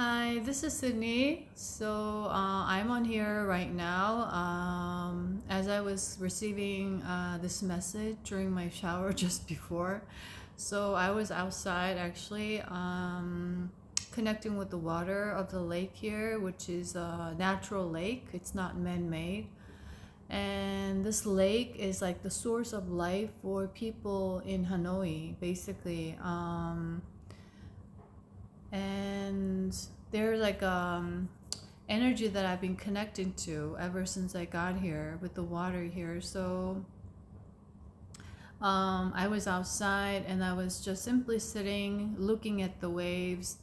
Hi, this is Sydney. I'm on here right now. As I was receiving this message during my shower just before. So I was outside actually connecting with the water of the lake here, which is a natural lake. It's not man-made. And this lake is like the source of life for people in Hanoi, basically. And there's like energy that I've been connecting to ever since I got here with the water here. I was outside and I was just simply sitting, looking at the waves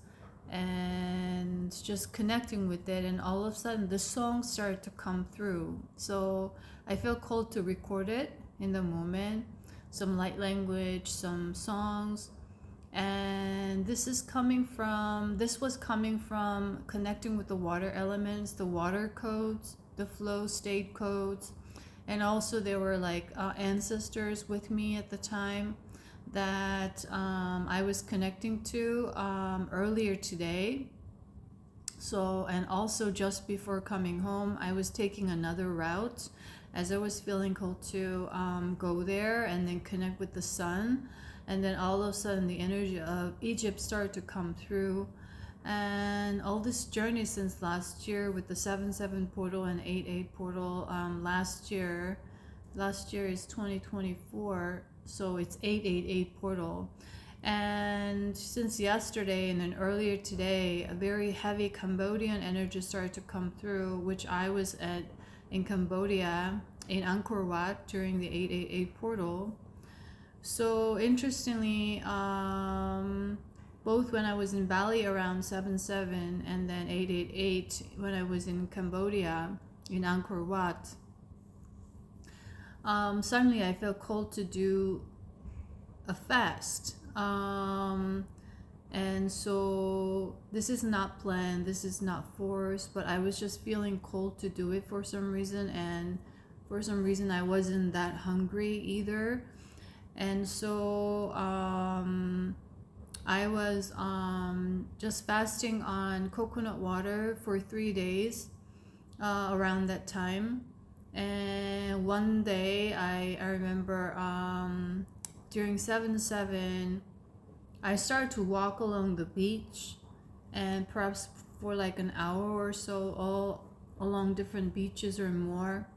and just connecting with it. And all of a sudden, the song started to come through. So I feel called to record it in the moment. Some light language, some songs. And this was coming from connecting with the water elements, the water codes, the flow state codes. And also there were like ancestors with me at the time that I was connecting to earlier today. And also just before coming home, I was taking another route as I was feeling called to go there and then connect with the sun. And then all of a sudden the energy of Egypt started to come through. And all this journey since last year with the 7-7 portal and 8-8 portal, last year is 2024, so it's 8-8-8 portal. And since yesterday and then earlier today, a very heavy Cambodian energy started to come through, which I was in Cambodia, in Angkor Wat during the 8-8-8 portal. So interestingly, both when I was in Bali around 7-7 and then 8-8-8 when I was in Cambodia in Angkor Wat, suddenly I felt called to do a fast. And so this is not planned, this is not forced, but I was just feeling called to do it for some reason, and for some reason I wasn't that hungry either. And so I was just fasting on coconut water for 3 days around that time. And one day I remember during 7-7, I started to walk along the beach, and perhaps for like an hour or so, all along different beaches or more.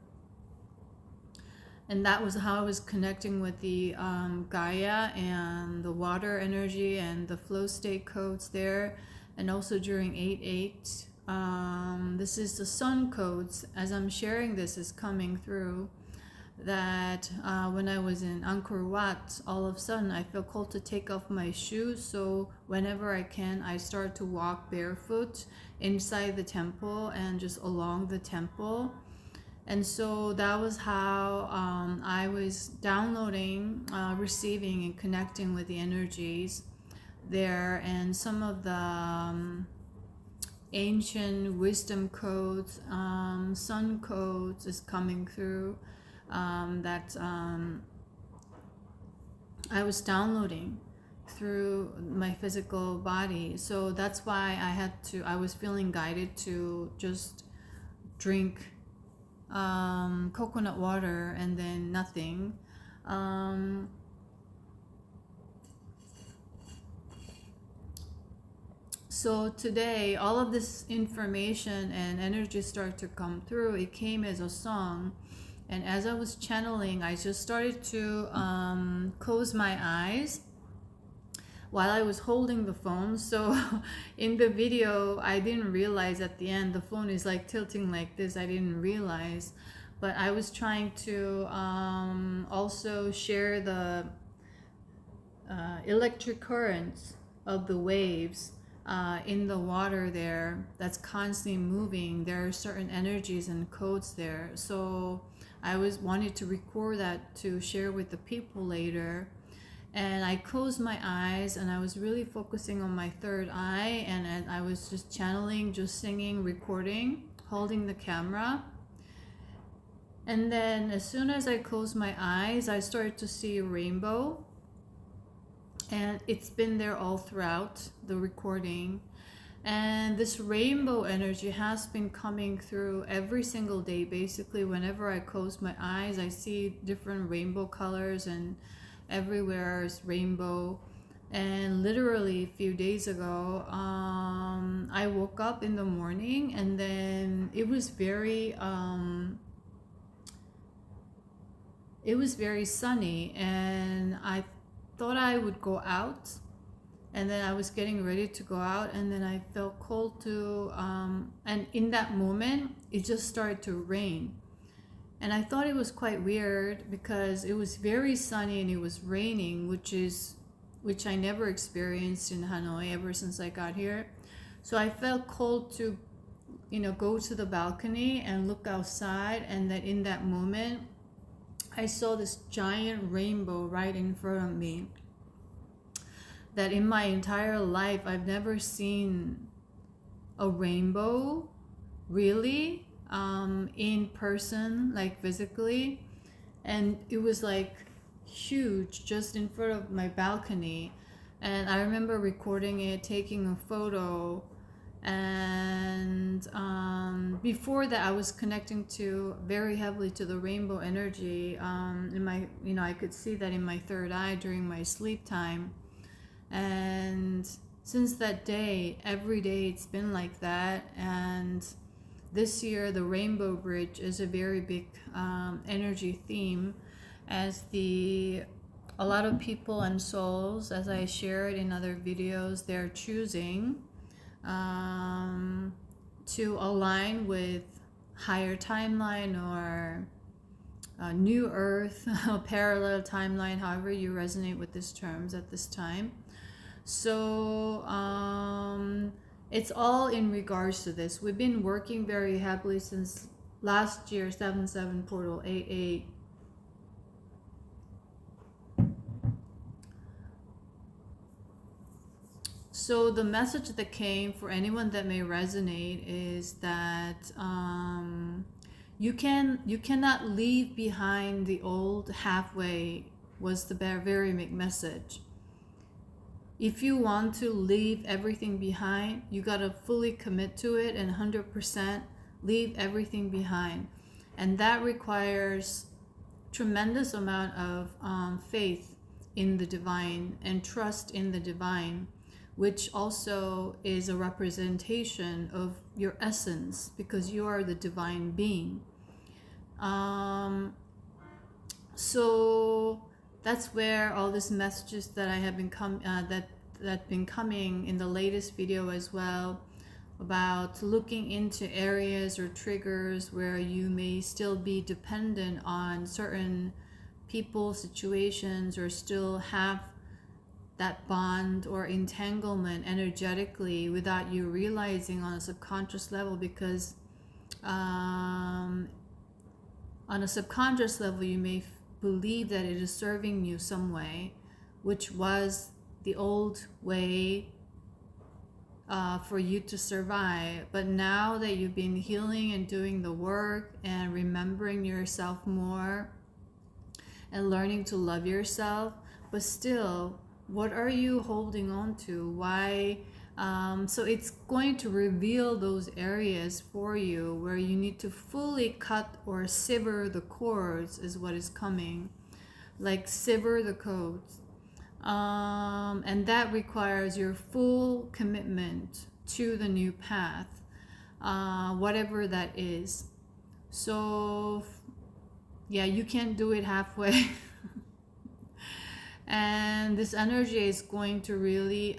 And that was how I was connecting with the Gaia and the water energy and the flow state codes there. And also during 8-8, this is the sun codes. As I'm sharing this is coming through that when I was in Angkor Wat, all of a sudden I feel called to take off my shoes. So whenever I can, I start to walk barefoot inside the temple and just along the temple. And so that was how I was downloading, receiving, and connecting with the energies there. And some of the ancient wisdom codes, sun codes is coming through that I was downloading through my physical body. So that's why I was feeling guided to just drink coconut water and then nothing. So today, all of this information and energy started to come through. It came as a song. And as I was channeling, I just started to close my eyes while I was holding the phone. So in the video, I didn't realize at the end the phone is like tilting like this. I didn't realize, but I was trying to also share the electric currents of the waves in the water there that's constantly moving. There are certain energies and codes there. So I wanted to record that to share with the people later. And I closed my eyes and I was really focusing on my third eye, and I was just channeling, just singing, recording, holding the camera. And then as soon as I closed my eyes, I started to see a rainbow, and it's been there all throughout the recording. And this rainbow energy has been coming through every single day. Basically, whenever I close my eyes, I see different rainbow colors, and everywhere is rainbow. And literally a few days ago, I woke up in the morning, and then it was very sunny, and I thought I would go out, and then I was getting ready to go out, and then I felt cold too, and in that moment it just started to rain. And I thought it was quite weird because it was very sunny and it was raining, which I never experienced in Hanoi ever since I got here. So I felt cold to go to the balcony and look outside, and that in that moment I saw this giant rainbow right in front of me. That in my entire life I've never seen a rainbow really in person, like physically. And it was like huge just in front of my balcony. And I remember recording it, taking a photo. And before that I was connecting to very heavily to the rainbow energy in my, I could see that in my third eye during my sleep time. And since that day, every day it's been like that. And this year the rainbow bridge is a very big energy theme, as a lot of people and souls, as I shared in other videos, they're choosing to align with higher timeline or new earth, parallel timeline, however you resonate with these terms at this time. So it's all in regards to this. We've been working very heavily since last year, 7/7 portal 8/8. So the message that came for anyone that may resonate is that you cannot leave behind the old halfway, was the very big message. If you want to leave everything behind, you gotta fully commit to it and 100% leave everything behind. And that requires tremendous amount of faith in the divine and trust in the divine, which also is a representation of your essence, because you are the divine being. So that's where all these messages that I have been been coming in the latest video as well, about looking into areas or triggers where you may still be dependent on certain people, situations, or still have that bond or entanglement energetically without you realizing on a subconscious level, because on a subconscious level you may believe that it is serving you some way, which was the old way for you to survive. But now that you've been healing and doing the work and remembering yourself more and learning to love yourself, but still, what are you holding on to? Why? So it's going to reveal those areas for you where you need to fully cut or sever the cords, is what is coming. Like sever the cords. And that requires your full commitment to the new path, whatever that is. So yeah, you can't do it halfway. And this energy is going to really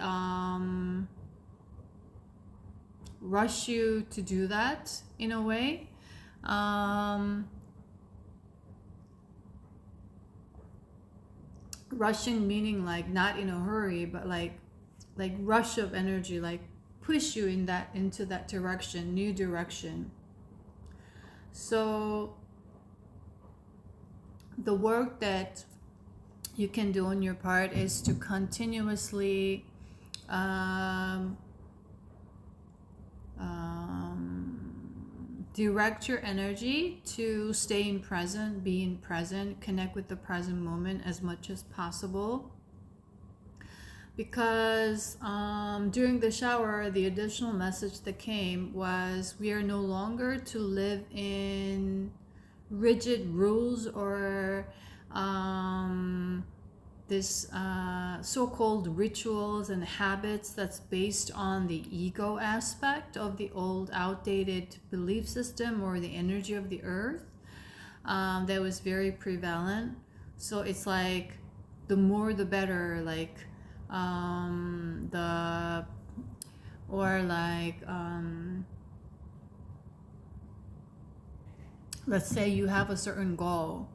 rush you to do that in a way. Rushing meaning like not in a hurry, but like rush of energy, like push you into that direction, new direction. So the work that you can do on your part is to continuously direct your energy to stay in present, be in present, connect with the present moment as much as possible. because during the shower, the additional message that came was we are no longer to live in rigid rules or this so-called rituals and habits that's based on the ego aspect of the old outdated belief system or the energy of the earth that was very prevalent. So it's like the more the better, like the or like let's say you have a certain goal,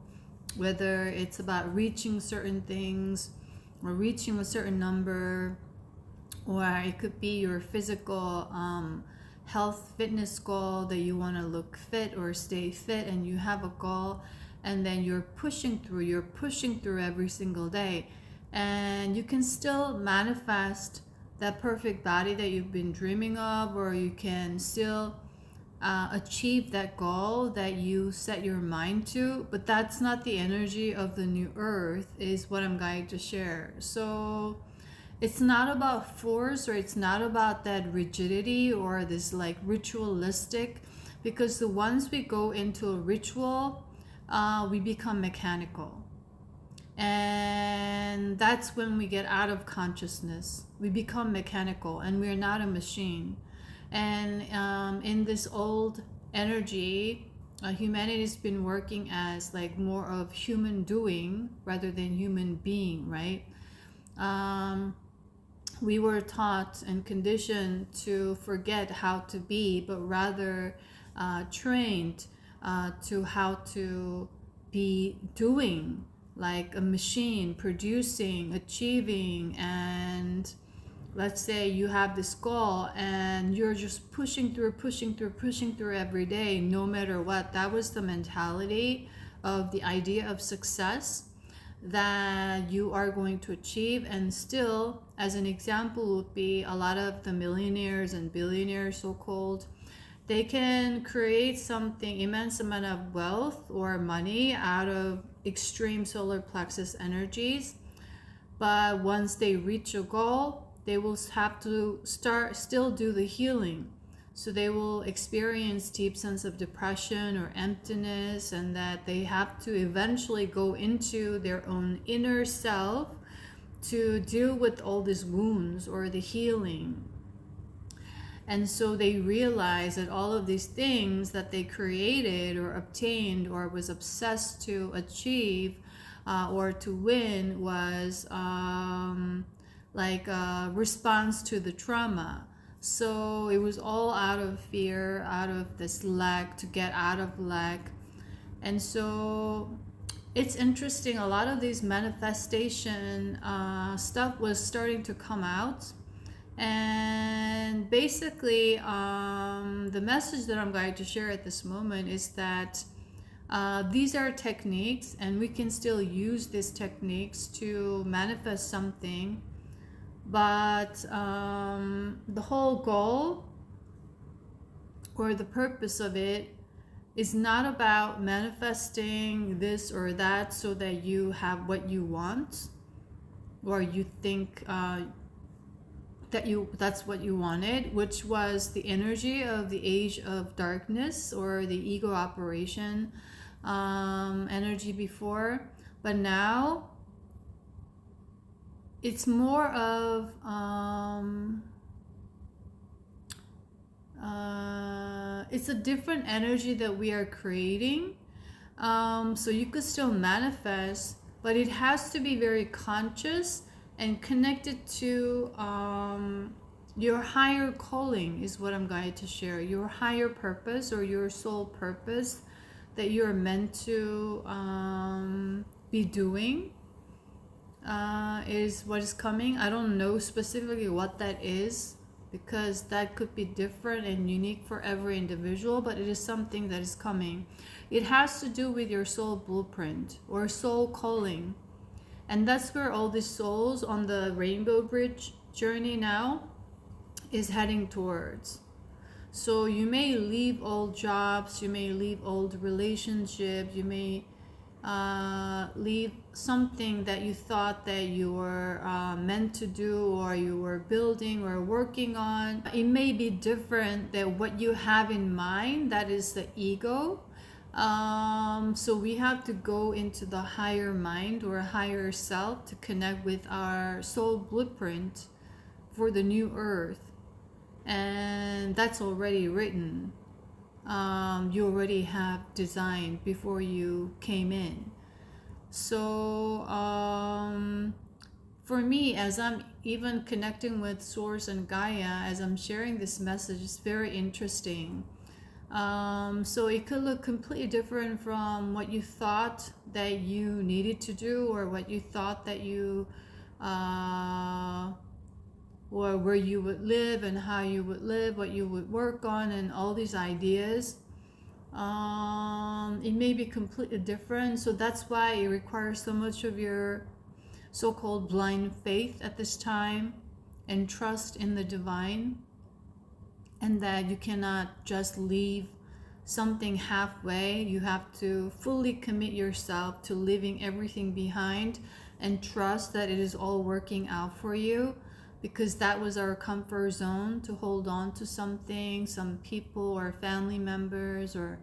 whether it's about reaching certain things or reaching a certain number, or it could be your physical health fitness goal that you want to look fit or stay fit, and you have a goal and then you're pushing through every single day, and you can still manifest that perfect body that you've been dreaming of, or you can still achieve that goal that you set your mind to. But that's not the energy of the new earth, is what I'm going to share. So it's not about force, or it's not about that rigidity or this like ritualistic, because the once we go into a ritual, we become mechanical, and that's when we get out of consciousness. We become mechanical and we're not a machine. And in this old energy, humanity's been working as like more of human doing rather than human being, right? We were taught and conditioned to forget how to be, but rather trained to how to be doing, like a machine, producing, achieving. And let's say you have this goal and you're just pushing through every day, no matter what. That was the mentality of the idea of success that you are going to achieve. And still, as an example, would be a lot of the millionaires and billionaires, so-called, they can create something, immense amount of wealth or money out of extreme solar plexus energies. But once they reach a goal, they will have to still do the healing. So they will experience deep sense of depression or emptiness, and that they have to eventually go into their own inner self to deal with all these wounds or the healing. And so they realize that all of these things that they created or obtained or was obsessed to achieve or to win was like a response to the trauma. So it was all out of fear, out of this lack, to get out of lack. And so it's interesting, a lot of these manifestation stuff was starting to come out. And basically, the message that I'm going to share at this moment is that these are techniques, and we can still use these techniques to manifest something. But the whole goal or the purpose of it is not about manifesting this or that so that you have what you want, or you think that's what you wanted, which was the energy of the age of darkness or the ego operation energy before. But now it's more of it's a different energy that we are creating. So you could still manifest, but it has to be very conscious and connected to your higher calling, is what I'm going to share. Your higher purpose or your soul purpose that you're meant to be doing is what is coming. I don't know specifically what that is, because that could be different and unique for every individual, but it is something that is coming. It has to do with your soul blueprint or soul calling. And that's where all these souls on the Rainbow Bridge journey now is heading towards. So you may leave old jobs, you may leave old relationships, you may leave something that you thought that you were meant to do, or you were building or working on. It may be different than what you have in mind. That is the ego. So we have to go into the higher mind or higher self to connect with our soul blueprint for the new earth. And that's already written. You already have designed before you came in. So for me, as I'm even connecting with Source and Gaia, as I'm sharing this message, it's very interesting. So it could look completely different from what you thought that you needed to do, or what you thought that you or where you would live and how you would live, what you would work on, and all these ideas. It may be completely different. So that's why it requires so much of your so-called blind faith at this time, and trust in the divine, and that you cannot just leave something halfway. You have to fully commit yourself to leaving everything behind and trust that it is all working out for you, because that was our comfort zone, to hold on to something, some people or family members or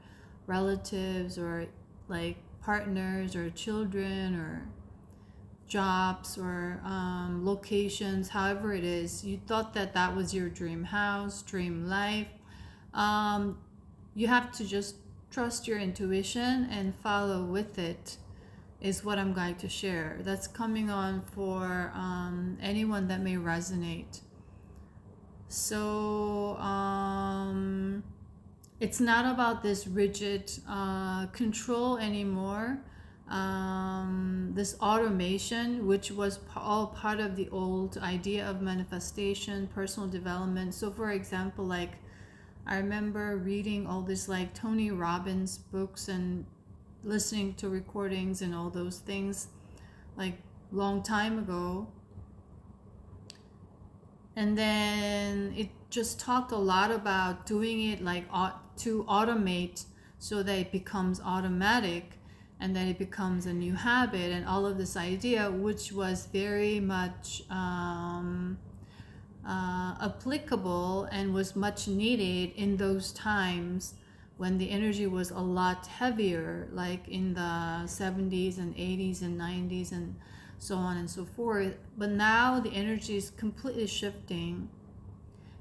relatives or like partners or children or jobs or locations, however it is. You thought that that was your dream house, dream life. You have to just trust your intuition and follow with it, is what I'm going to share. That's coming on for anyone that may resonate. So it's not about this rigid control anymore. This automation, which was all part of the old idea of manifestation, personal development. So for example, like I remember reading all this like Tony Robbins books and listening to recordings and all those things like long time ago, and then it just talked a lot about doing it like to automate, so that it becomes automatic and that it becomes a new habit, and all of this idea, which was very much applicable and was much needed in those times when the energy was a lot heavier, like in the 70s and 80s and 90s and so on and so forth. But now the energy is completely shifting,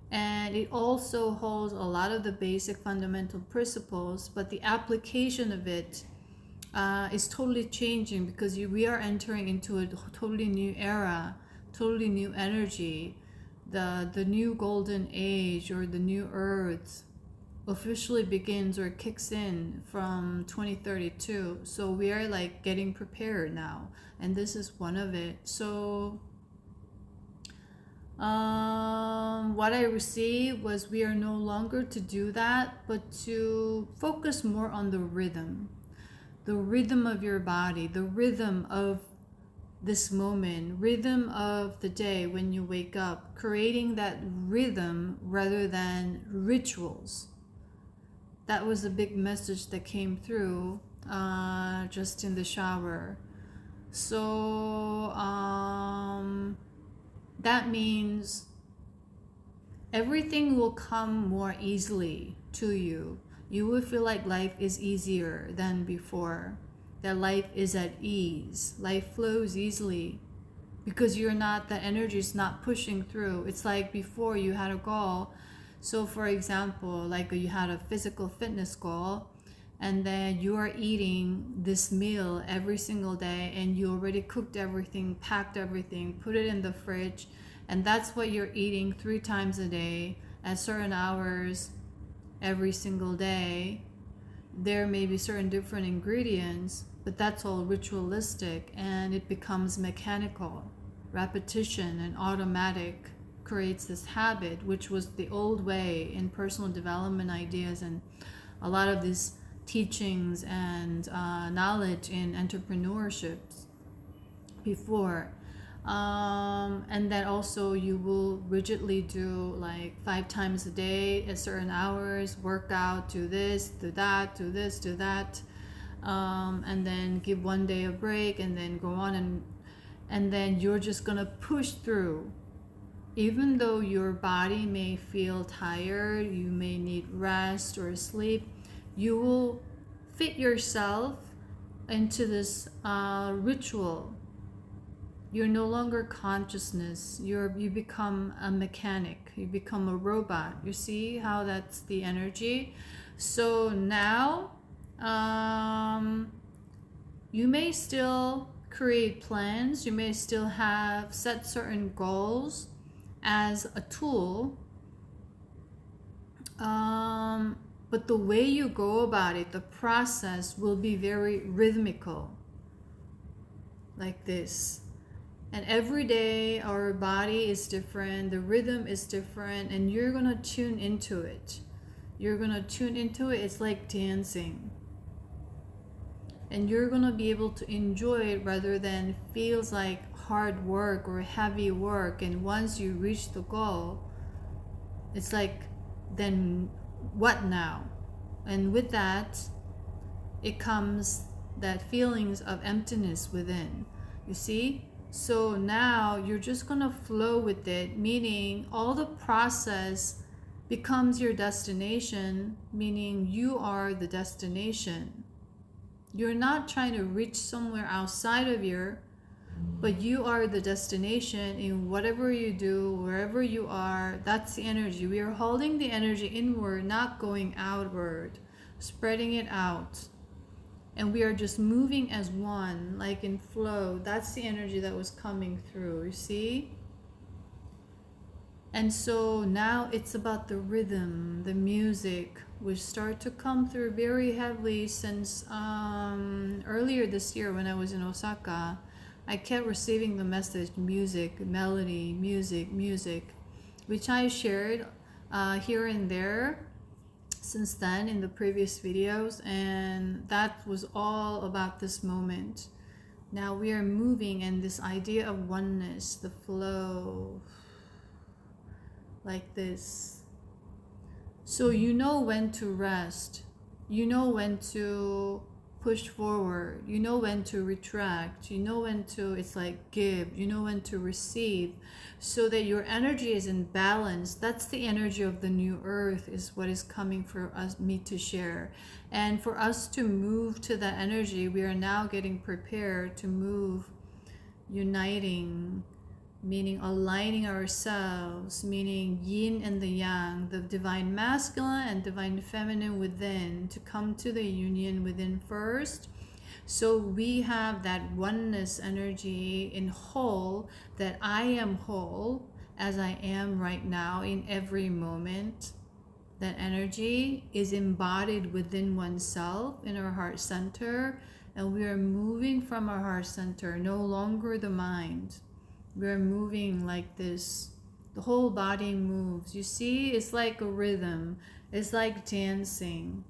and it also holds a lot of the basic fundamental principles, but the application of it is totally changing, because we are entering into a totally new era, totally new energy. The new golden age, or the new earth, officially begins or kicks in from 2032. So we are like getting prepared now, and this is one of it. So what I received was, we are no longer to do that, but to focus more on the rhythm of your body, the rhythm of this moment, rhythm of the day when you wake up, creating that rhythm rather than rituals. That was a big message that came through just in the shower. So that means everything will come more easily to you. You will feel like life is easier than before, that life is at ease. Life flows easily because you're not, the energy is not pushing through. It's like before you had a goal. So for example, like you had a physical fitness goal, and then you are eating this meal every single day, and you already cooked everything, packed everything, put it in the fridge, and that's what you're eating 3 times a day at certain hours every single day. There may be certain different ingredients, but that's all ritualistic, and it becomes mechanical. Repetition and automatic creates this habit, which was the old way in personal development ideas and a lot of these teachings and knowledge in entrepreneurship before. And then also you will rigidly do like 5 times a day at certain hours, work out, do this, do that, do this, do that. and then give one day a break, and then go on, and then you're just gonna push through. Even though your body may feel tired, you may need rest or sleep, you will fit yourself into this ritual. You're no longer consciousness. You become a mechanic. You become a robot. You see how that's the energy? So now you may still create plans. You may still have set certain goals as a tool. But the way you go about it, the process will be very rhythmical. Like this. And every day our body is different, the rhythm is different, and you're gonna tune into it. You're gonna tune into it. It's like dancing. And you're gonna be able to enjoy it rather than feels like hard work or heavy work. And once you reach the goal, it's like, then what now? And with that, it comes that feelings of emptiness within. You see? So now you're just gonna flow with it, meaning all the process becomes your destination, meaning you are the destination. You're not trying to reach somewhere outside of you, but you are the destination in whatever you do, wherever you are. That's the energy. We are holding the energy inward, not going outward, spreading it out. And we are just moving as one, like in flow. That's the energy that was coming through, you see? And so now it's about the rhythm, the music, which start to come through very heavily since earlier this year when I was in Osaka. I kept receiving the message, music, melody, music, music, which I shared here and there since then in the previous videos, and that was all about this moment. Now we are moving, and this idea of oneness, the flow, like this. So you know when to rest, you know when to push forward, you know when to retract, you know when to, it's like give, you know when to receive, so that your energy is in balance. That's the energy of the new earth, is what is coming for us, me to share. And for us to move to that energy, we are now getting prepared to move, uniting, meaning aligning ourselves, meaning yin and the yang, the divine masculine and divine feminine within, to come to the union within first. So we have that oneness energy in whole, that I am whole as I am right now in every moment. That energy is embodied within oneself in our heart center, and we are moving from our heart center, no longer the mind. We're moving like this. The whole body moves. You see, it's like a rhythm. It's like dancing.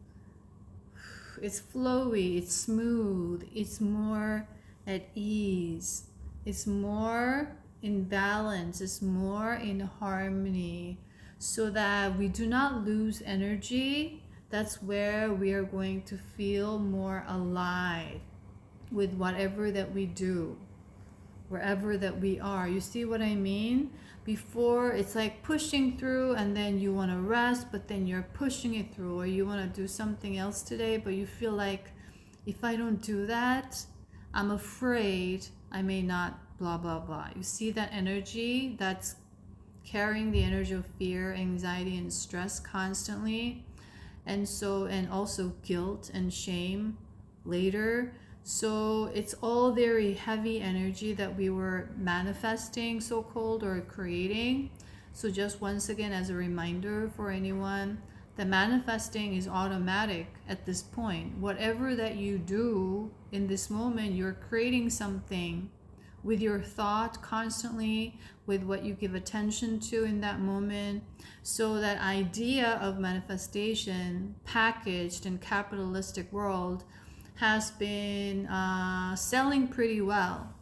It's flowy, it's smooth, it's more at ease. It's more in balance, it's more in harmony, so that we do not lose energy. That's where we are going to feel more alive with whatever that we do, wherever that we are. You see what I mean? Before, it's like pushing through, and then you want to rest, but then you're pushing it through, or you want to do something else today, but you feel like, if I don't do that, I'm afraid I may not blah blah blah. You see that energy? That's carrying the energy of fear, anxiety, and stress constantly. And so, and also guilt and shame later. So it's all very heavy energy that we were manifesting, so-called, or creating. So just once again, as a reminder for anyone, the manifesting is automatic at this point. Whatever that you do in this moment, you're creating something with your thought constantly, with what you give attention to in that moment. So that idea of manifestation packaged in capitalistic world has been selling pretty well,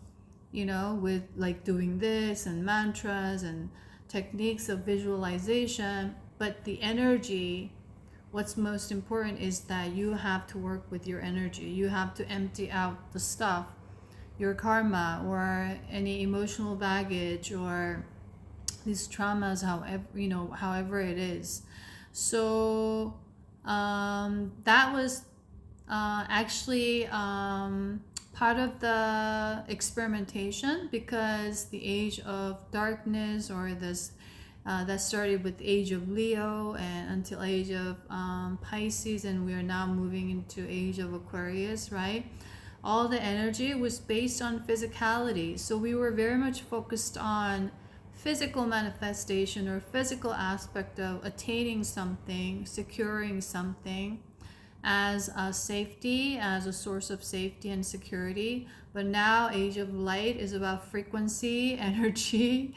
you know, with like doing this and mantras and techniques of visualization. But the energy what's most important is that you have to work with your energy. You have to empty out the stuff, your karma or any emotional baggage or these traumas, however, however it is. So that was actually part of the experimentation, because the age of darkness, or this that started with the age of Leo and until age of Pisces, and we are now moving into age of Aquarius, right? All the energy was based on physicality. So we were very much focused on physical manifestation or physical aspect of attaining something, securing something as a safety, as a source of safety and security. But now age of light is about frequency, energy,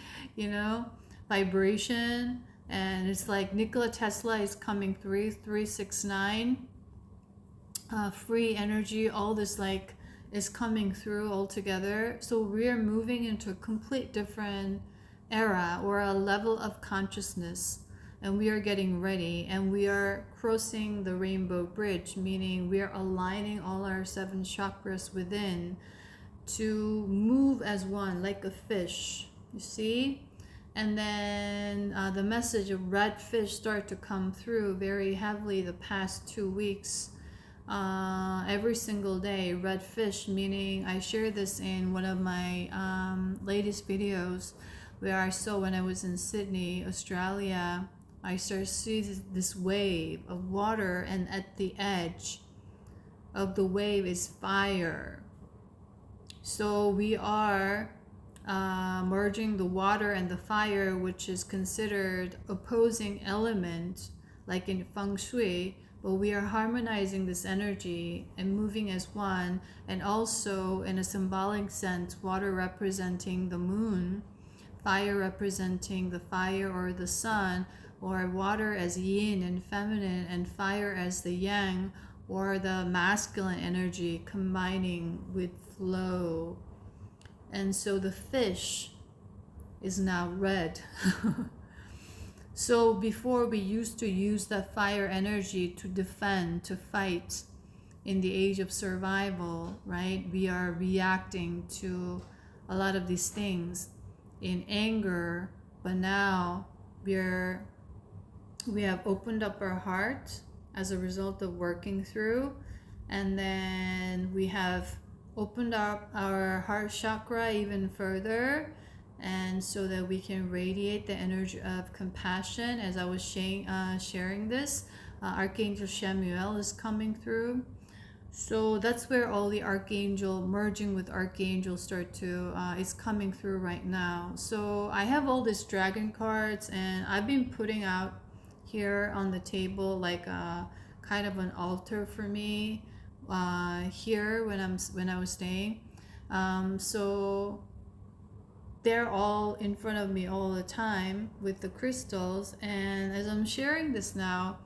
vibration. And it's like Nikola Tesla is coming through, 369, free energy, all this like is coming through all together. So we are moving into a complete different era or a level of consciousness, and we are getting ready, and we are crossing the rainbow bridge, meaning we are aligning all our 7 chakras within to move as one, like a fish, you see. And then the message of red fish start to come through very heavily the past 2 weeks. Every single day, red fish, meaning I shared this in one of my latest videos, where I saw when I was in Sydney, Australia, I started to see this wave of water, and at the edge of the wave is fire. So we are merging the water and the fire, which is considered opposing element, like in feng shui, but we are harmonizing this energy and moving as one. And also in a symbolic sense, water representing the moon, fire representing the fire or the sun, or water as yin and feminine, and fire as the yang or the masculine energy combining with flow. And so the fish is now red. So before, we used to use that fire energy to defend, to fight in the age of survival, right? We are reacting to a lot of these things in anger, but now we have opened up our heart as a result of working through, and then we have opened up our heart chakra even further, and so that we can radiate the energy of compassion. As I was sharing this, Archangel Chamuel is coming through. So that's where all the archangel merging with archangel is coming through right now. So I have all these dragon cards, and I've been putting out here on the table like a kind of an altar for me here when I was staying. So they're all in front of me all the time with the crystals, and as I'm sharing this now,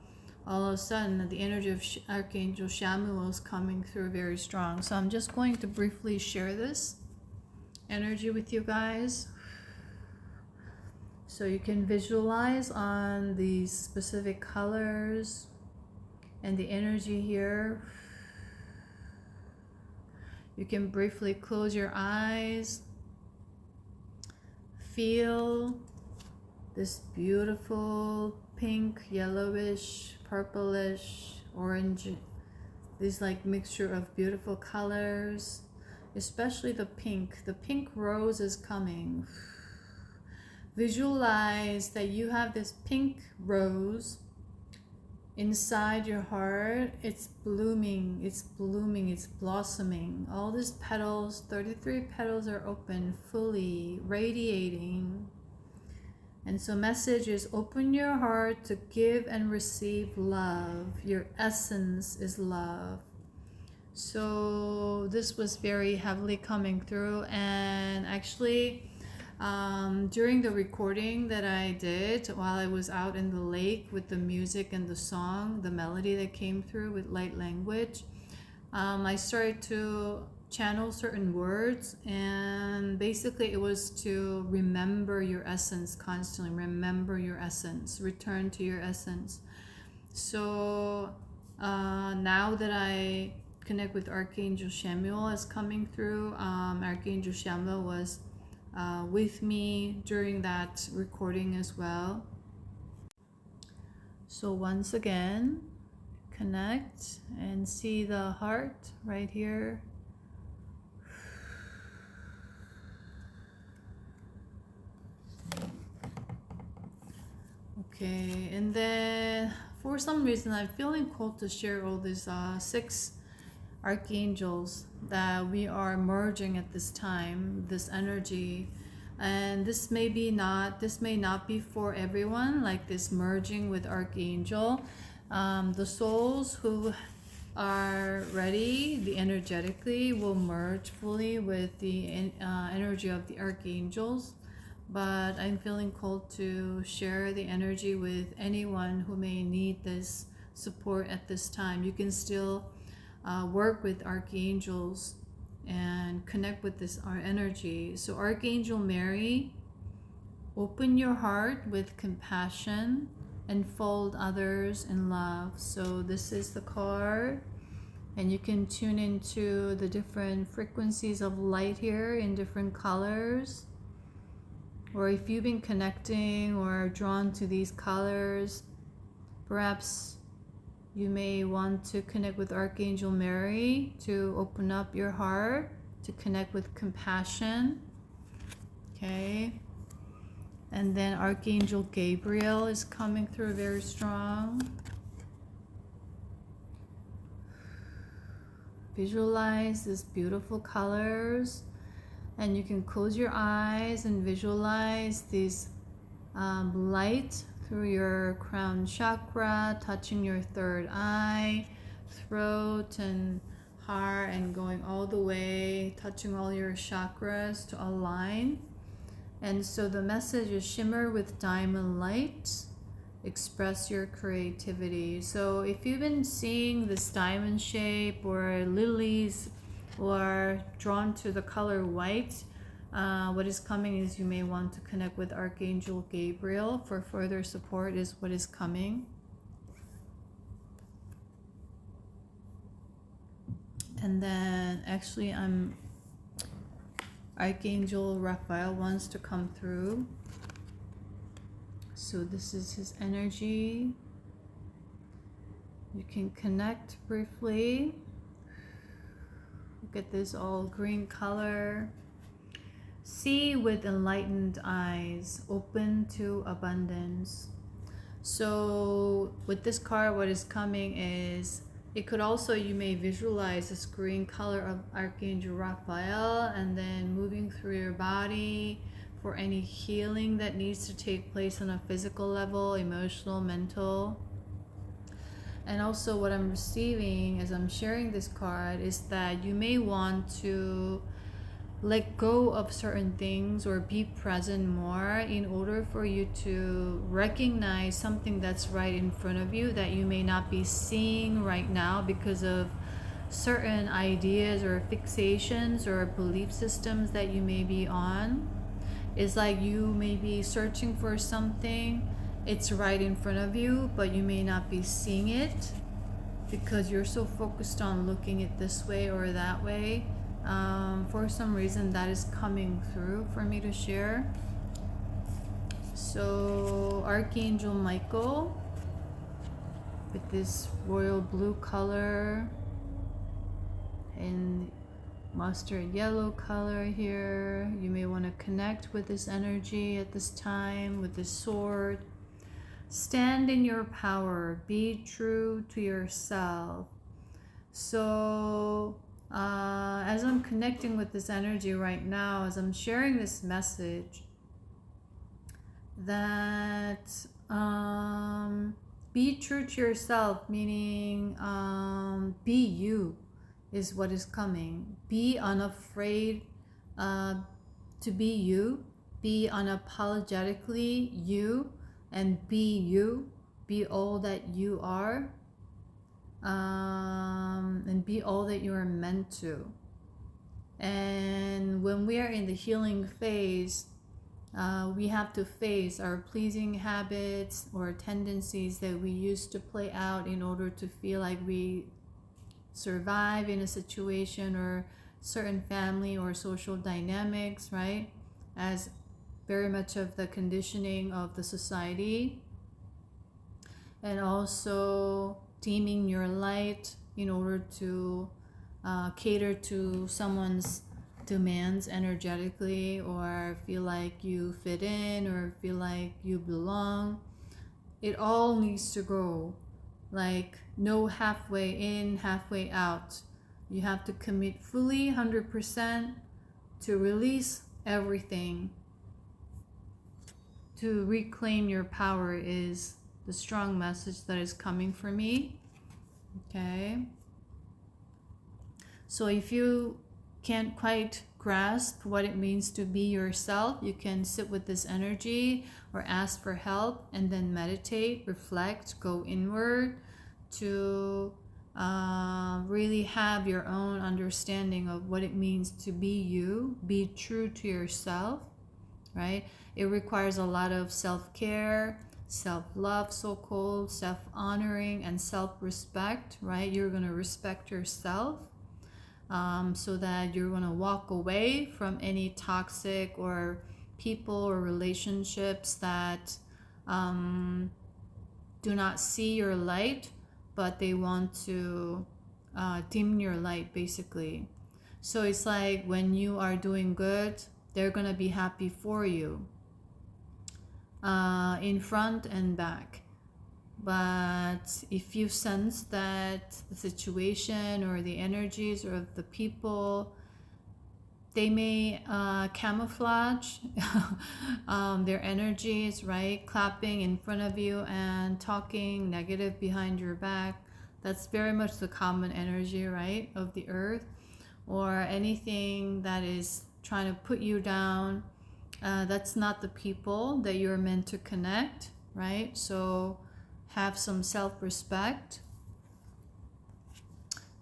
all of a sudden the energy of Archangel Chamuel is coming through very strong. So I'm just going to briefly share this energy with you guys, so you can visualize on these specific colors and the energy here. You can briefly close your eyes. Feel this beautiful pink, yellowish, purplish, orange, this like mixture of beautiful colors, especially the pink. The pink rose is coming. Visualize that you have this pink rose inside your heart. It's blooming, it's blossoming. All these petals, 33 petals are open, fully radiating. And so message is, open your heart to give and receive love. Your essence is love. So this was very heavily coming through, and actually during the recording that I did while I was out in the lake with the music and the song, the melody that came through with light language, I started to channel certain words, and basically it was to remember your essence constantly. Remember your essence, return to your essence. So now that I connect with Archangel Chamuel is coming through. Archangel Chamuel was with me during that recording as well. So once again, connect and see the heart right here. Okay, and then for some reason I'm feeling called to share all these 6 archangels that we are merging at this time, this energy. And this may not be for everyone, like this merging with archangel. The souls who are ready, the energetically, will merge fully with the energy of the archangels. But I'm feeling called to share the energy with anyone who may need this support at this time. You can still work with archangels and connect with this our energy. So Archangel Mary, open your heart with compassion and fold others in love. So this is the card, and you can tune into the different frequencies of light here in different colors. Or if you've been connecting or drawn to these colors, perhaps you may want to connect with Archangel Mary to open up your heart, to connect with compassion. Okay. And then Archangel Gabriel is coming through very strong. Visualize these beautiful colors. And you can close your eyes and visualize these light through your crown chakra, touching your 3rd eye, throat, and heart, and going all the way, touching all your chakras to align. And so the message is shimmer with diamond light, express your creativity. So if you've been seeing this diamond shape or lilies, or drawn to the color white, what is coming is you may want to connect with Archangel Gabriel for further support is what is coming. And then actually Archangel Raphael wants to come through. So this is his energy. You can connect briefly. Look at this all green color. See with enlightened eyes, open to abundance. So with this card, what is coming is, it could also, you may visualize this green color of Archangel Raphael and then moving through your body for any healing that needs to take place on a physical level, emotional, mental. And also what I'm receiving as I'm sharing this card is that you may want to let go of certain things or be present more in order for you to recognize something that's right in front of you that you may not be seeing right now because of certain ideas or fixations or belief systems that you may be on. It's like you may be searching for something, it's right in front of you, but you may not be seeing it because you're so focused on looking it this way or that way. For some reason that is coming through for me to share. So Archangel Michael with this royal blue color and mustard yellow color here. You may want to connect with this energy at this time with this sword. Stand in your power, be true to yourself. So as I'm connecting with this energy right now, as I'm sharing this message, that be true to yourself, meaning be you is what is coming. Be unafraid to be you, be unapologetically you, and be you, be all that you are. And be all that you are meant to. And when we are in the healing phase, We have to face our pleasing habits or tendencies that we used to play out in order to feel like we survive in a situation or certain family or social dynamics, right? As very much of the conditioning of the society. And also dimming your light in order to cater to someone's demands energetically, or feel like you fit in or feel like you belong. It all needs to go. Like, no halfway in, halfway out. You have to commit fully 100% to release everything. To reclaim your power is the strong message that is coming for me. Okay. So if you can't quite grasp what it means to be yourself, you can sit with this energy or ask for help, and then meditate, reflect, go inward to really have your own understanding of what it means to be you, be true to yourself, right? It requires a lot of self-care, self-love, so-called, self-honoring, and self-respect, right? You're going to respect yourself. So that you're going to walk away from any toxic or people or relationships that do not see your light, but they want to dim your light, basically. So it's like when you are doing good, they're going to be happy for you, in front and back. But if you sense that the situation or the energies or the people, they may camouflage their energies, right? Clapping in front of you and talking negative behind your back. That's very much the common energy, right, of the earth. Or anything that is trying to put you down. That's not the people that you're meant to connect, right? So have some self-respect.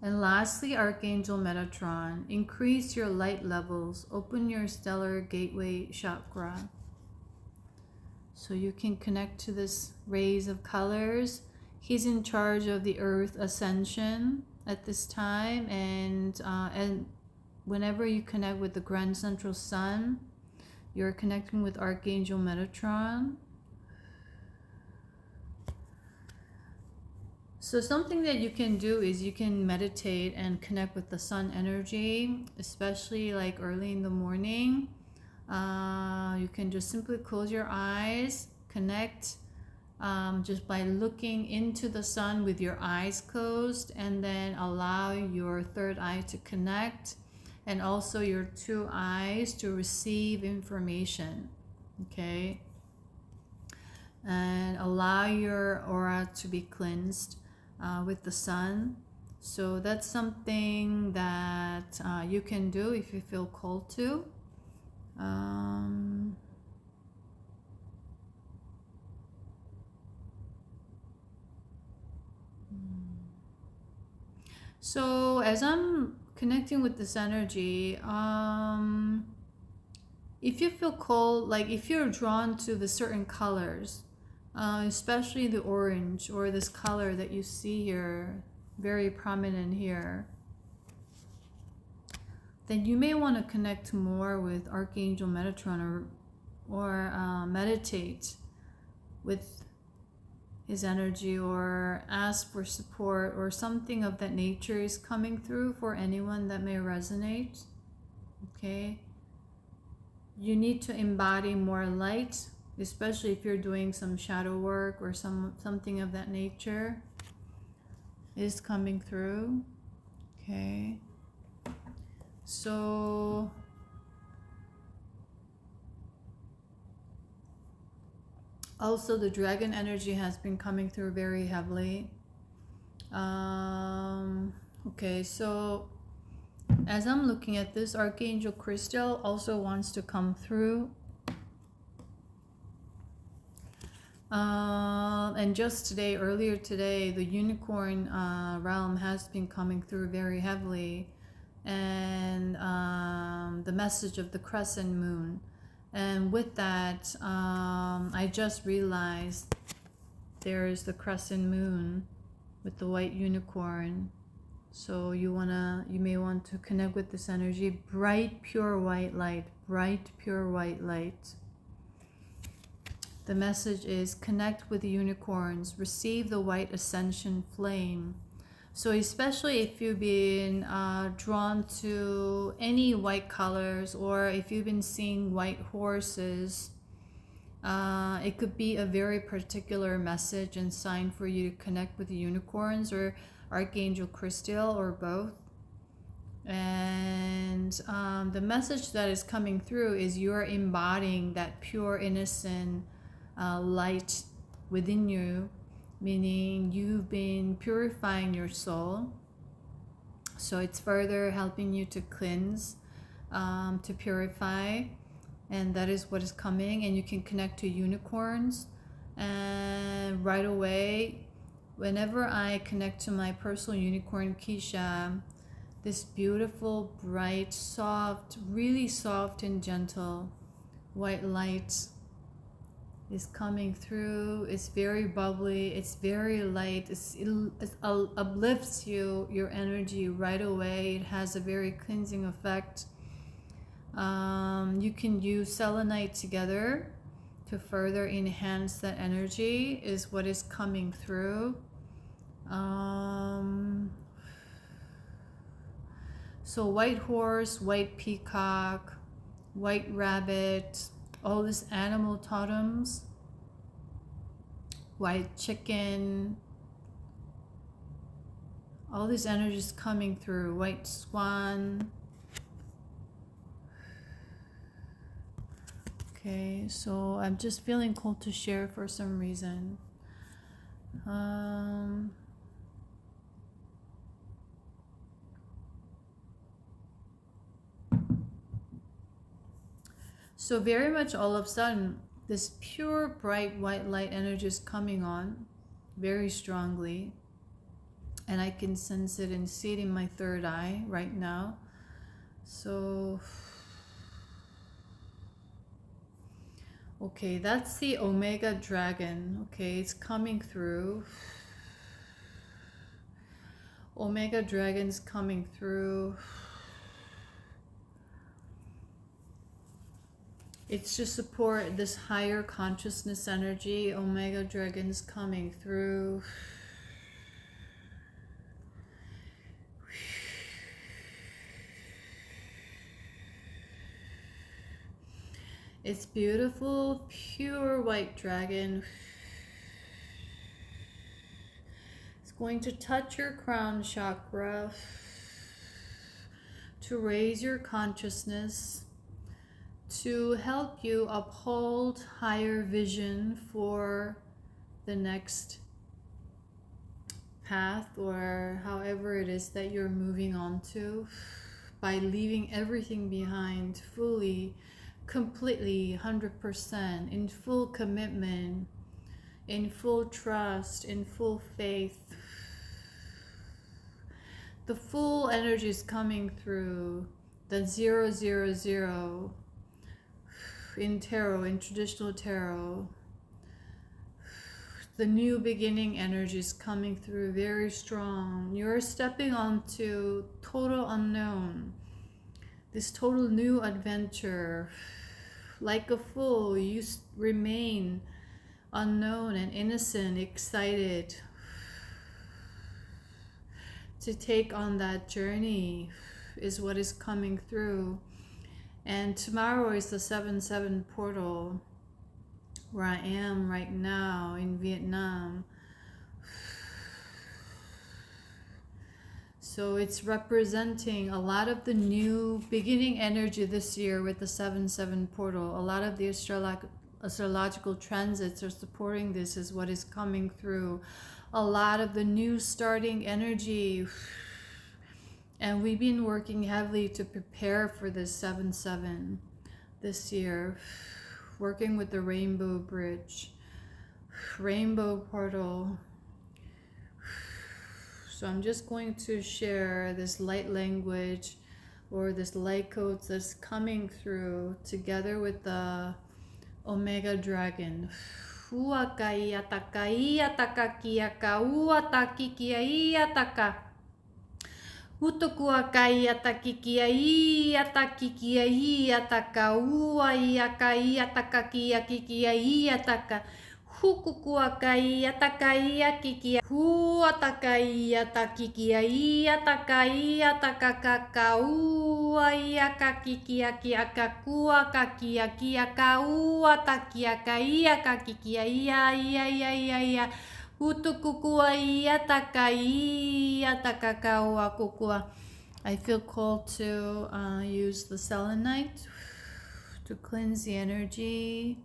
And lastly, Archangel Metatron, increase your light levels, open your stellar gateway chakra. So you can connect to this rays of colors. He's in charge of the Earth Ascension at this time, and whenever you connect with the Grand Central Sun, you're connecting with Archangel Metatron. So something that you can do is you can meditate and connect with the sun energy, especially like early in the morning. You can just simply close your eyes, connect just by looking into the sun with your eyes closed, and then allow your third eye to connect, and also your two eyes to receive information. Okay? And allow your aura to be cleansed with the sun. So that's something that you can do if you feel called to. So as I'm connecting with this energy, if you feel called, like if you're drawn to the certain colors, especially the orange or this color that you see here, very prominent here, then you may want to connect more with Archangel Metatron, or meditate with his energy, or ask for support, or something of that nature is coming through for anyone that may resonate. Okay, you need to embody more light, especially if you're doing some shadow work or something of that nature is coming through. Okay, so also the dragon energy has been coming through very heavily. Okay, so as I'm looking at this, Archangel Crystal also wants to come through. And just today, earlier today, the unicorn realm has been coming through very heavily, and the message of the crescent moon. And with that, I just realized there's the crescent moon with the white unicorn. So you may want to connect with this energy. Bright, pure white light. Bright, pure white light. The message is connect with the unicorns. Receive the white ascension flame. So especially if you've been drawn to any white colors, or if you've been seeing white horses, it could be a very particular message and sign for you to connect with the unicorns or Archangel Crystal, or both. And the message that is coming through is you're embodying that pure, innocent light within you, meaning you've been purifying your soul. So it's further helping you to cleanse, to purify, and that is what is coming. And you can connect to unicorns. And right away, whenever I connect to my personal unicorn Keisha, this beautiful, bright, soft, really soft and gentle white light is coming through. It's very bubbly, it's very light, it uplifts your energy right away. It has a very cleansing effect. You can use selenite together to further enhance that energy, is what is coming through. So white horse, white peacock, white rabbit, all these animal totems, white chicken, all these energies coming through, white swan. Okay, so I'm just feeling called to share for some reason. So very much all of a sudden, this pure, bright, white light energy is coming on very strongly. And I can sense it and see it in my third eye right now. So, okay, that's the Omega Dragon. Okay, it's coming through. Omega Dragon's coming through. It's to support this higher consciousness energy. Omega Dragon's coming through. It's beautiful, pure white dragon. It's going to touch your crown chakra to raise your consciousness, to help you uphold higher vision for the next path, or however it is that you're moving on to, by leaving everything behind fully, completely, 100%, in full commitment, in full trust, in full faith. The full energy is coming through. The 000 in tarot, in traditional tarot. The new beginning energy is coming through very strong. You're stepping onto total unknown. This total new adventure. Like a fool, you remain unknown and innocent, excited to take on that journey, is what is coming through. And tomorrow is the 7/7 portal, where I am right now in Vietnam. So it's representing a lot of the new beginning energy this year with the 7/7 portal. A lot of the astrological transits are supporting this, is what is coming through. A lot of the new starting energy. And we've been working heavily to prepare for this 7/7 this year. Working with the Rainbow Bridge, Rainbow Portal. So I'm just going to share this light language or this light codes that's coming through together with the Omega Dragon. Huakai ataka iataka kiaka uataki kia iataka. Utokua kai ataki kia iataki kia iataka ua iaka iataka kia kikia iataka. Hukukua kai ataka iakikia. Huataka iataki kia iataka iataka kakaua iaka kikia kiaka kua kakia kiaka uatakiaka iaka kikia ia. Utukukua iataka iataka kaua kukua. I feel called to use the selenite to cleanse the energy,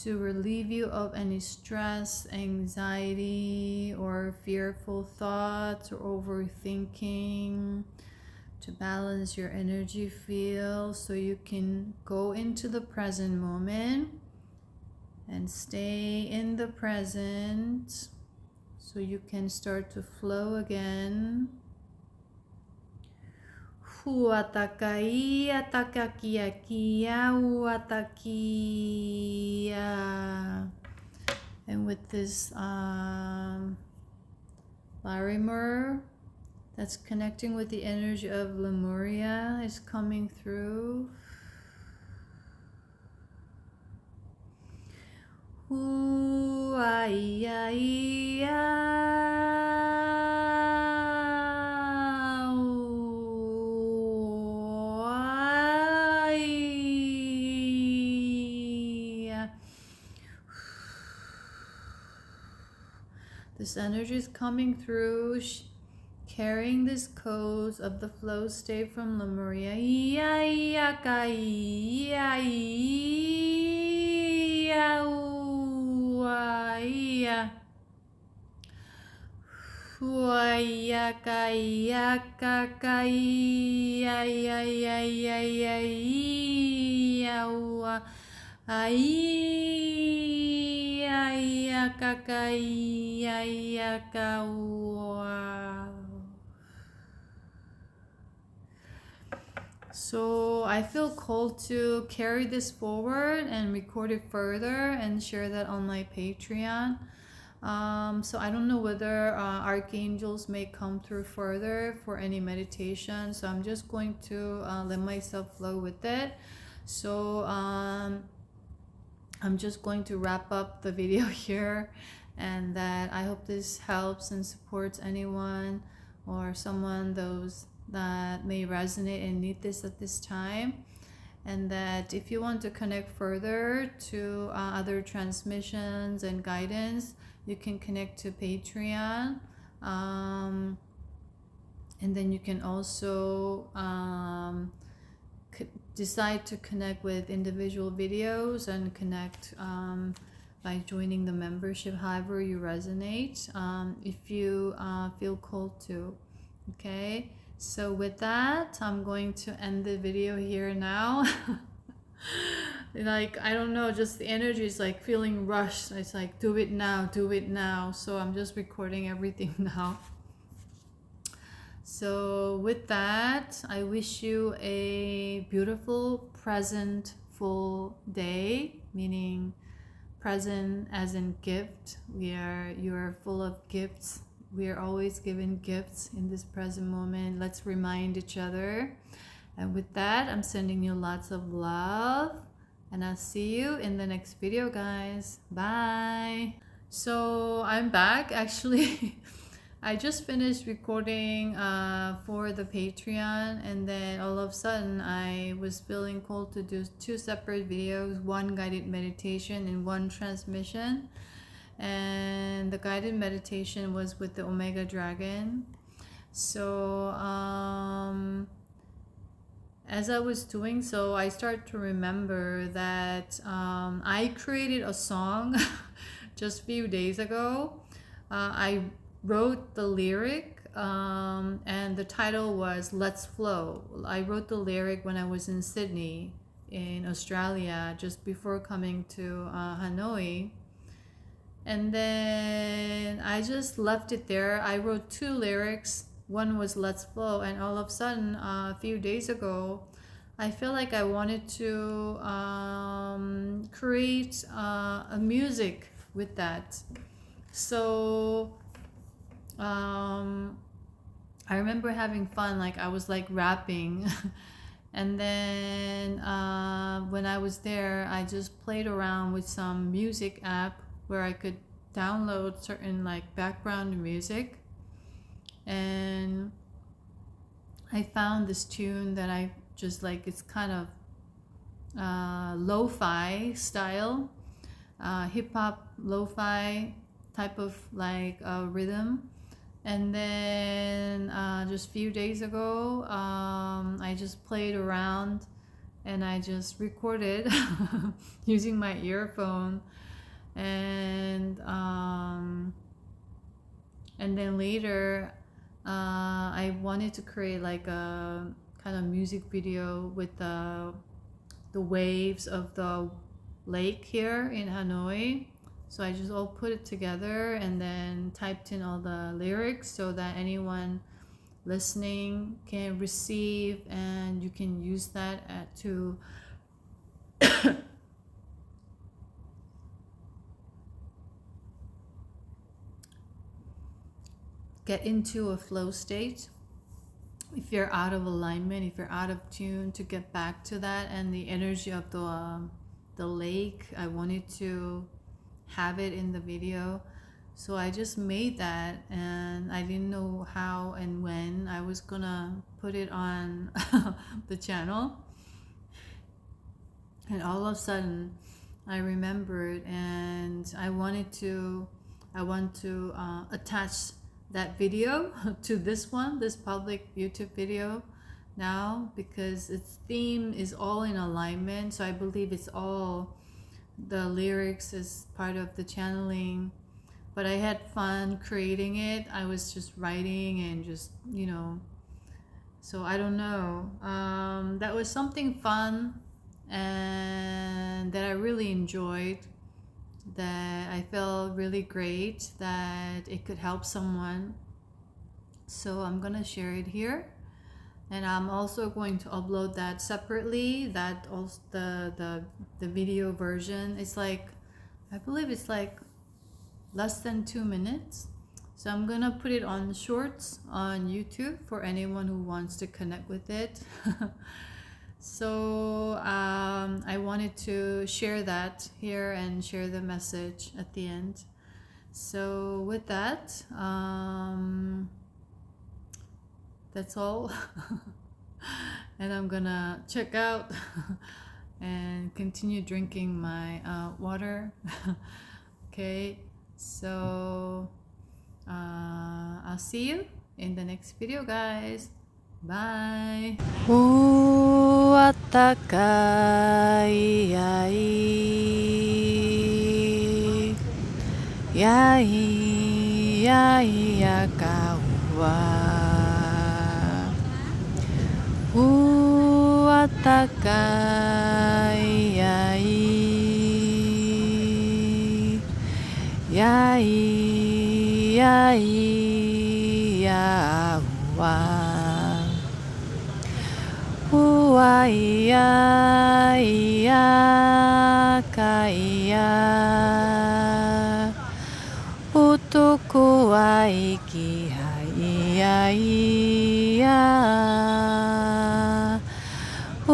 to relieve you of any stress, anxiety, or fearful thoughts or overthinking, to balance your energy field so you can go into the present moment and stay in the present so you can start to flow again. Huatakai atakakia kia uatakia. And with this Larimer that's connecting with the energy of Lemuria is coming through. This energy is coming through, carrying these codes of the flow state from Lemuria. So I feel called to carry this forward and record it further and share that on my Patreon. So I don't know whether archangels may come through further for any meditation. So I'm just going to let myself flow with it. So I'm just going to wrap up the video here, and that I hope this helps and supports anyone or someone those that may resonate and need this at this time. And that if you want to connect further to other transmissions and guidance, you can connect to Patreon, and then you can also decide to connect with individual videos and connect by joining the membership, however you resonate, if you feel called to. Okay, so with that, I'm going to end the video here now. Like, I don't know, just the energy is like feeling rushed. It's like, do it now, do it now. So I'm just recording everything now. So with that, I wish you a beautiful present full day, meaning present as in gift. You are full of gifts. We are always given gifts in this present moment. Let's remind each other. And with that, I'm sending you lots of love, and I'll see you in the next video, guys. Bye. So I'm back actually. I just finished recording for the Patreon, and then all of a sudden I was feeling called to do 2 separate videos, one guided meditation and one transmission. And the guided meditation was with the Omega Dragon. So as I was doing so, I started to remember that I created a song just a few days ago. I wrote the lyric, and the title was Let's Flow. I wrote the lyric when I was in Sydney in Australia, just before coming to Hanoi. And then I just left it there. I wrote 2 lyrics one was Let's Flow, and all of a sudden, a few days ago, I feel like I wanted to create a music with that. So I remember having fun, like I was like rapping. And then when I was there, I just played around with some music app where I could download certain like background music. And I found this tune that I just like, it's kind of lo-fi style, hip-hop lo-fi type of like rhythm. And then just a few days ago, I just played around and I just recorded using my earphone. And then later, I wanted to create like a kind of music video with the waves of the lake here in Hanoi. So I just all put it together and then typed in all the lyrics so that anyone listening can receive, and you can use that to get into a flow state. If you're out of alignment, if you're out of tune, to get back to that and the energy of the lake. I wanted to have it in the video, so I just made that, and I didn't know how and when I was gonna put it on the channel. And all of a sudden I remembered, and I want to attach that video to this public YouTube video now, because its theme is all in alignment. So I believe it's all, the lyrics is part of the channeling. But I had fun creating it. I was just writing and just, so I don't know. That was something fun and that I really enjoyed, that I felt really great that it could help someone. So I'm gonna share it here, and I'm also going to upload that separately. That also the video version, it's like, I believe it's like less than 2 minutes. So I'm gonna put it on shorts on YouTube for anyone who wants to connect with it. So I wanted to share that here and share the message at the end. So with that, that's all. And I'm gonna check out and continue drinking my water. Okay, so I'll see you in the next video, guys. Bye. あったかいやいやいやいやかわあったかいやいやいやいやわうわいやいやかいや男は生きはいやいやう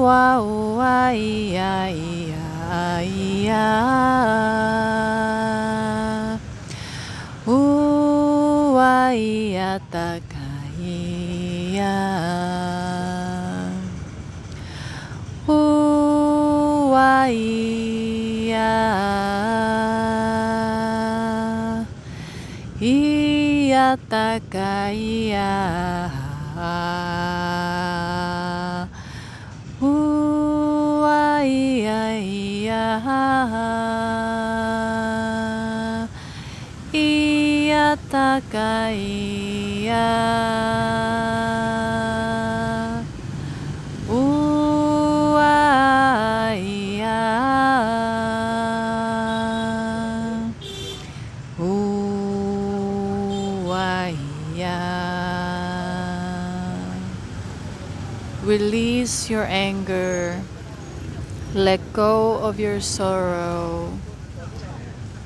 わうわいやいやいやうわいやたかいやわいやいやたかいやうわいやいやいやたかいやうわいやうわい Release your anger. Let go of your sorrow.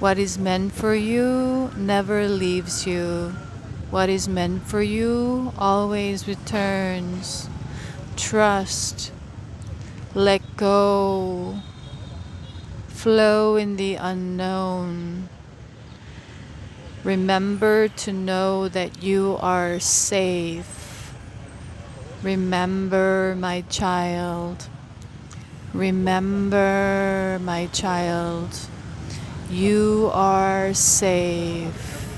What is meant for you never leaves you. What is meant for you always returns. Trust. Let go. Flow in the unknown. Remember to know that you are safe. Remember, my child. Remember, my child. You are safe.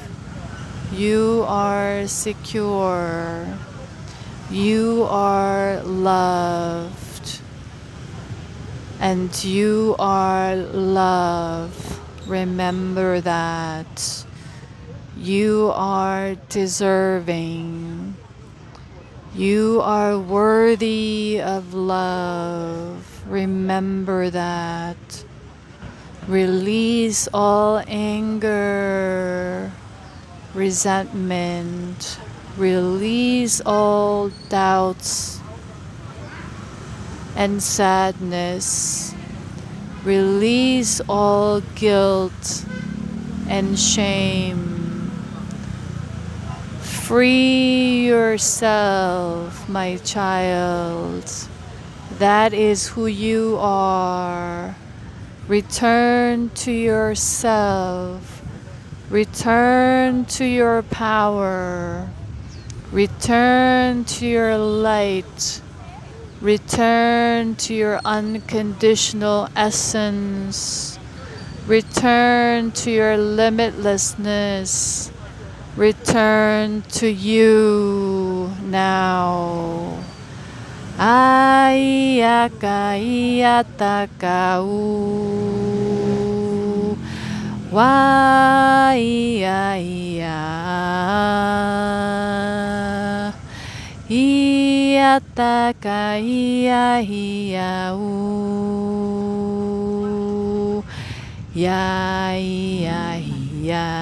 You are secure. You are loved. And you are love. Remember that. You are deserving. You are worthy of love. Remember that. Release all anger, resentment. Release all doubts and sadness. Release all guilt and shame. Free yourself, my child. That is who you are. Return to yourself. Return to your power. Return to your light. Return to your unconditional essence. Return to your limitlessness. Return to you now. Ayaka iyatakau. Wa iya iya. Iyataka iya iya. Ya iya iya.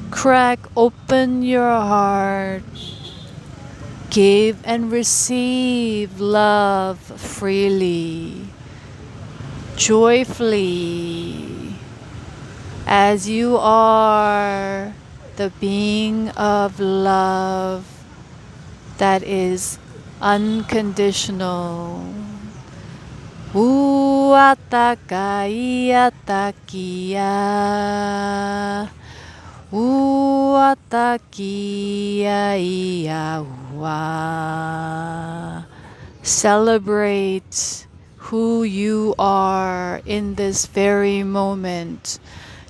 Crack open your heart. Give and receive love freely, joyfully, as you are the being of love that is unconditional. Uataka iatakia. Uatakia iaua. Celebrate who you are in this very moment.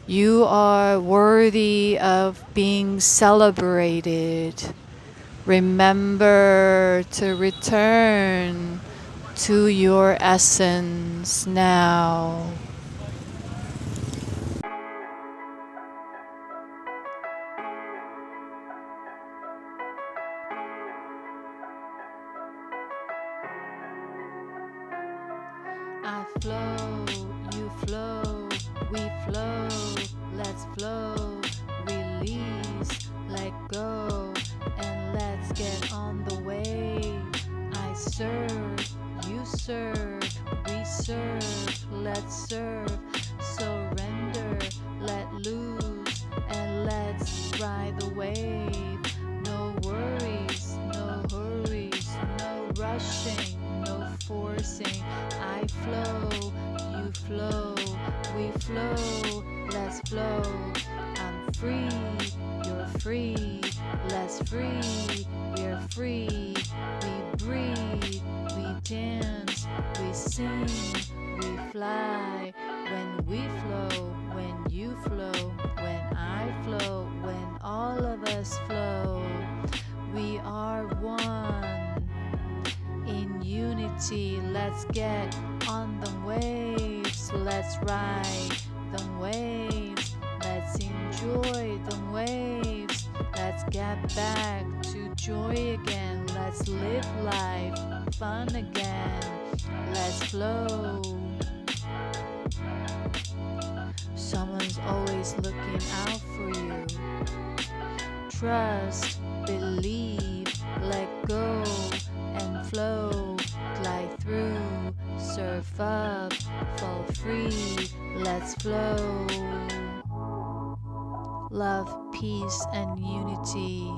You are worthy of being celebrated. Remember to return to your essence now. I flow, you flow, we flow, let's flow, release, let go, and let's get on the wave. I serve, you serve, we serve, let's serve, surrender, let loose, and let's ride the wave. No worries, no hurries, no rushing, no forcing. I flow, you flow, we flow, let's flow. I'm free, you're free, let's free, we're free. We breathe, we dance, we sing, we fly. When we flow, when you flow, when I flow, when all of us flow, we are one. In unity, let's get on the waves, let's ride the waves, let's enjoy the waves, let's get back to joy again, let's live life fun again, let's flow. Someone's always looking out for you. Trust, believe, let go and flow. Glide through, surf up, fall free, let's flow. Love, peace, and unity.